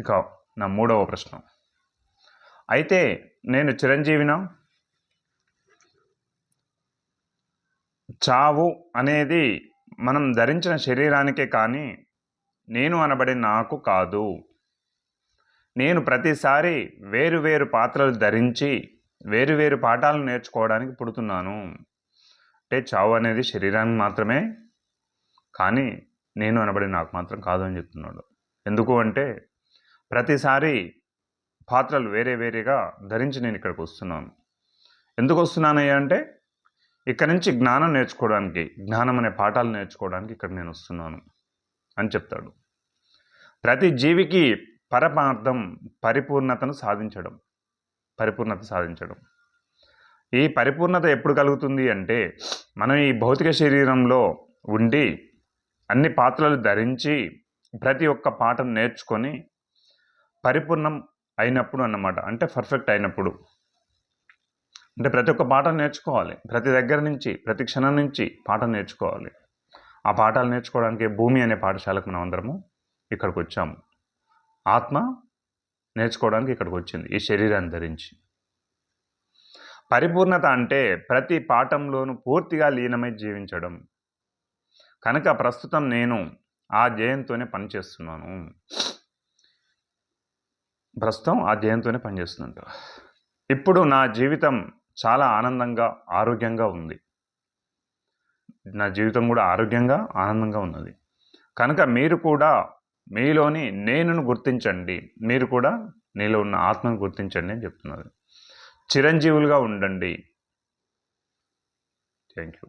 ఇక నా మూడవ ప్రశ్న, అయితే నేను చిరంజీవినా? చావు అనేది మనం ధరించిన శరీరానికే కానీ నేను అనబడే నాకు కాదు. నేను ప్రతిసారి వేరు వేరు పాత్రలు ధరించి వేరు వేరు పాఠాలను నేర్చుకోవడానికి పుడుతున్నాను. అంటే చావు అనేది శరీరానికి మాత్రమే కానీ నేను అనబడే నాకు మాత్రం కాదు అని చెప్తున్నాడు. ఎందుకు అంటే ప్రతిసారి పాత్రలు వేరే వేరేగా ధరించి నేను ఇక్కడికి వస్తున్నాను. ఎందుకు వస్తున్నానయ్యా అంటే ఇక్కడ నుంచి జ్ఞానం నేర్చుకోవడానికి, జ్ఞానం అనే పాఠాలు నేర్చుకోవడానికి ఇక్కడ నేను వస్తున్నాను అని చెప్తాడు. ప్రతి జీవికి పరమార్థం పరిపూర్ణత సాధించడం. ఈ పరిపూర్ణత ఎప్పుడు కలుగుతుంది అంటే మనం ఈ భౌతిక శరీరంలో ఉండి అన్ని పాత్రలు ధరించి ప్రతి ఒక్క పాఠం నేర్చుకొని పరిపూర్ణం అయినప్పుడు అన్నమాట. అంటే పర్ఫెక్ట్ అయినప్పుడు. అంటే ప్రతి ఒక్క పాఠం నేర్చుకోవాలి. ప్రతి దగ్గర నుంచి, ప్రతి క్షణం నుంచి పాఠం నేర్చుకోవాలి. ఆ పాఠాలు నేర్చుకోవడానికి భూమి అనే పాఠశాలకు మనం అందరము ఇక్కడికి వచ్చాము. ఆత్మ నేర్చుకోవడానికి ఇక్కడికి వచ్చింది ఈ శరీరాన్ని ధరించి. పరిపూర్ణత అంటే ప్రతి పాఠంలోనూ పూర్తిగా లీనమై జీవించడం. కనుక ప్రస్తుతం నేను ఆ ధ్యేయంతోనే పనిచేస్తున్నాను. ఇప్పుడు నా జీవితం చాలా ఆనందంగా, ఆరోగ్యంగా ఉంది. నా జీవితం కూడా ఆనందంగా ఉన్నది. కనుక మీరు కూడా మీలోని నేనును గుర్తించండి. మీరు కూడా నీలో ఉన్న ఆత్మను గుర్తించండి అని చెప్తున్నారు. చిరంజీవులుగా ఉండండి. Thank you.